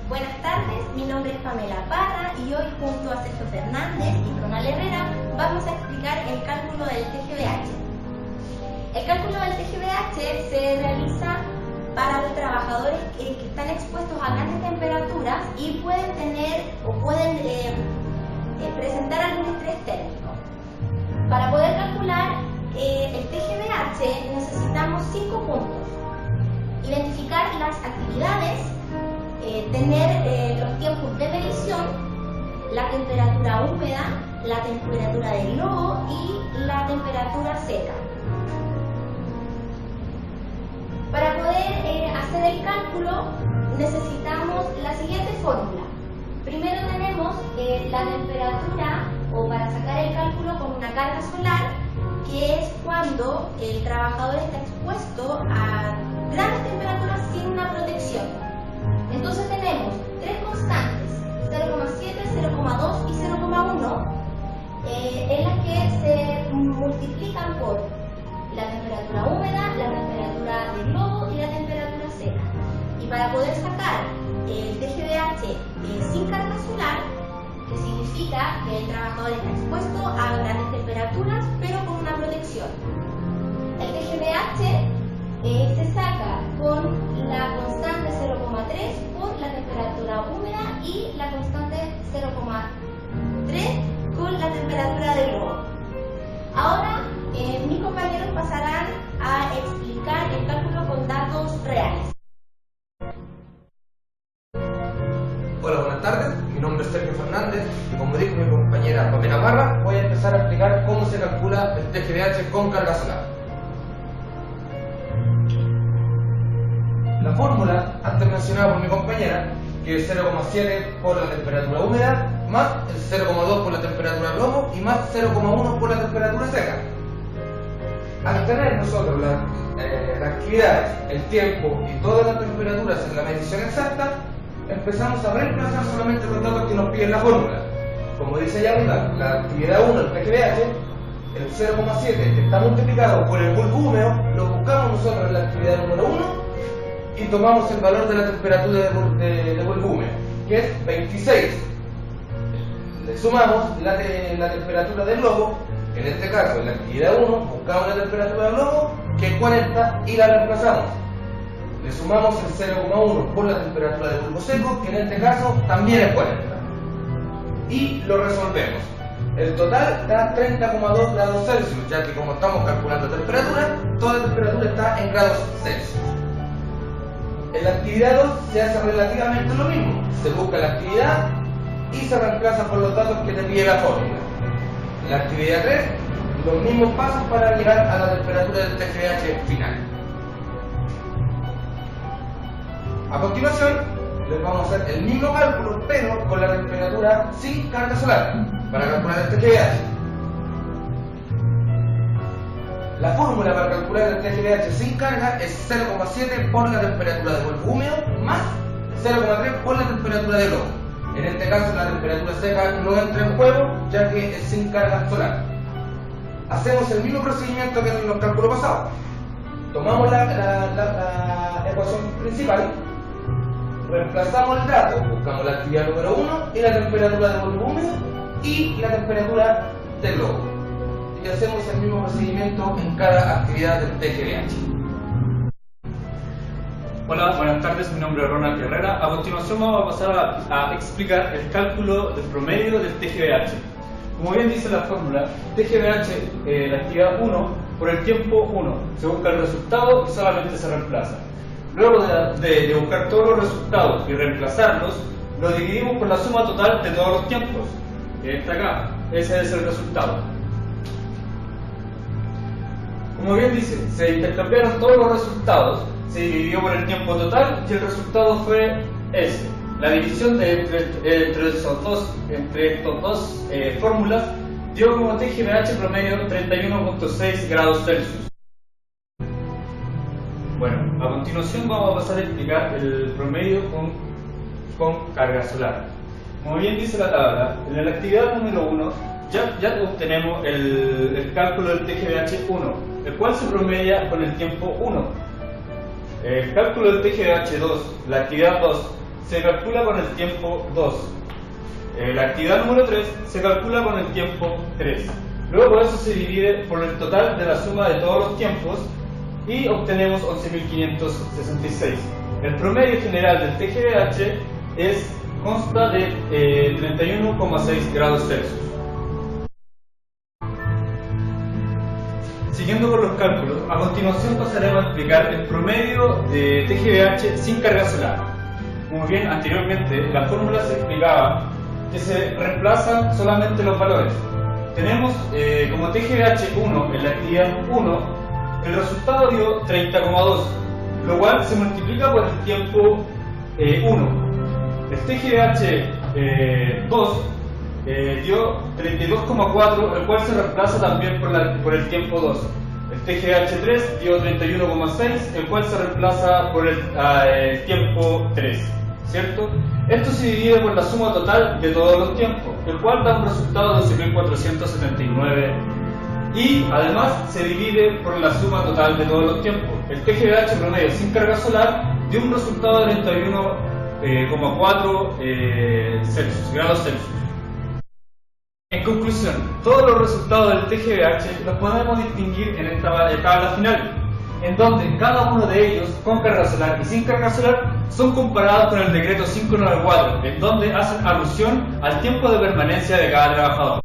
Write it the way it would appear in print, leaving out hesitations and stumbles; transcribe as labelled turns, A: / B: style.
A: Buenas tardes, mi nombre es Pamela Parra y hoy junto a Sergio Fernández y Ronald Herrera vamos a explicar el cálculo del TGVH. El cálculo del TGVH se realiza para los trabajadores que están expuestos a grandes temperaturas y pueden tener o pueden presentar algún estrés térmico. Para poder calcular el TGVH necesitamos 5 puntos. Identificar las actividades, tener los tiempos de medición, la temperatura húmeda, la temperatura del globo y la temperatura seca. Para poder hacer el cálculo necesitamos la siguiente fórmula. Primero tenemos la temperatura, o para sacar el cálculo con una carga solar, que es cuando el trabajador está expuesto a grandes temperaturas sin una protección. Entonces tenemos tres constantes, 0,7, 0,2 y 0,1, en las que se multiplican por la temperatura húmeda, la temperatura del globo y la temperatura seca. Y para poder sacar el TGVH sin carga solar, que significa que el trabajador está expuesto a grandes temperaturas pero con una protección. El TGVH se saca con la constante 0,3 por la temperatura húmeda y la constante 0,3 con la temperatura del globo. Ahora mis compañeros pasarán a explicar el cálculo con datos reales.
B: Hola, buenas tardes. Mi nombre es Sergio Fernández y como dijo mi compañera Pamela Parra, voy a empezar a explicar cómo se calcula el TGVH con carga solar. La fórmula antes mencionada por mi compañera, que es 0,7 por la temperatura húmeda, más el 0,2 por la temperatura globo y más 0,1 por la temperatura seca. Al tener nosotros las actividades, el tiempo y todas las temperaturas en la medición exacta, empezamos a reemplazar solamente los datos que nos piden la fórmula. Como dice ya la actividad 1, el TGVH, el 0,7 que está multiplicado por el bulbo húmedo, lo buscamos nosotros en la actividad número 1 y tomamos el valor de la temperatura de bulbo húmedo, que es 26. Le sumamos la temperatura del globo, en este caso en la actividad 1 buscamos la temperatura del globo, que es 40, y la reemplazamos. Le sumamos el 0,1 por la temperatura del bulbo seco, que en este caso también es 40. Y lo resolvemos. El total da 30,2 grados Celsius, ya que como estamos calculando temperatura, toda la temperatura está en grados Celsius. En la actividad 2 se hace relativamente lo mismo. Se busca la actividad y se reemplaza por los datos que te pide la fórmula. En la actividad 3, los mismos pasos para llegar a la temperatura del TGVH final. A continuación, les vamos a hacer el mismo cálculo, pero con la temperatura sin carga solar, para calcular el TGVH. La fórmula para calcular el TGVH sin carga es 0,7 por la temperatura de bulbo húmedo más 0,3 por la temperatura de globo. En este caso la temperatura seca no entra en juego, ya que es sin carga solar. Hacemos el mismo procedimiento que en los cálculos pasados. Tomamos la ecuación principal, reemplazamos el dato, buscamos la actividad número 1 y la temperatura de bulbo húmedo y la temperatura del globo. Y hacemos el mismo procedimiento en cada actividad del TGVH.
C: Hola, buenas tardes, mi nombre es Ronald Herrera. A continuación vamos a pasar a explicar el cálculo del promedio del TGVH. Como bien dice la fórmula, TGVH, la actividad 1, por el tiempo 1, se busca el resultado y solamente se reemplaza. Luego de buscar todos los resultados y reemplazarlos, lo dividimos por la suma total de todos los tiempos, que está acá. Ese es el resultado. Como bien dice, se intercambiaron todos los resultados, se dividió por el tiempo total y el resultado fue ese. La división entre estos dos fórmulas dio como TGVH promedio 31,6 grados Celsius. Bueno, a continuación vamos a pasar a explicar el promedio con carga solar. Como bien dice la tabla, en la actividad número 1 ya obtenemos el cálculo del TGVH 1, el cual se promedia con el tiempo 1. El cálculo del TGVH 2, la actividad 2, se calcula con el tiempo 2. La actividad número 3 se calcula con el tiempo 3. Luego eso se divide por el total de la suma de todos los tiempos y obtenemos 11.566. El promedio general del TGVH consta de 31,6 grados Celsius. Siguiendo con los cálculos, a continuación pasaremos a explicar el promedio de TGVH sin carga solar. Como bien anteriormente, la fórmula se explicaba que se reemplazan solamente los valores. Tenemos como TGVH1 en la actividad 1, el resultado dio 30,2, lo cual se multiplica por el tiempo 1. El TGVH2 dio 32,4, el cual se reemplaza también por el tiempo 2. El TGVH3 dio 31,6, el cual se reemplaza por el tiempo 3. ¿Cierto? Esto se divide por la suma total de todos los tiempos, el cual da un resultado de 12.479 y además se divide por la suma total de todos los tiempos. El TGVH promedio sin carga solar dio un resultado de 31,4 grados Celsius. En conclusión, todos los resultados del TGVH los podemos distinguir en esta tabla final, en donde cada uno de ellos, con carga solar y sin carga solar, son comparados con el decreto 594, en donde hacen alusión al tiempo de permanencia de cada trabajador.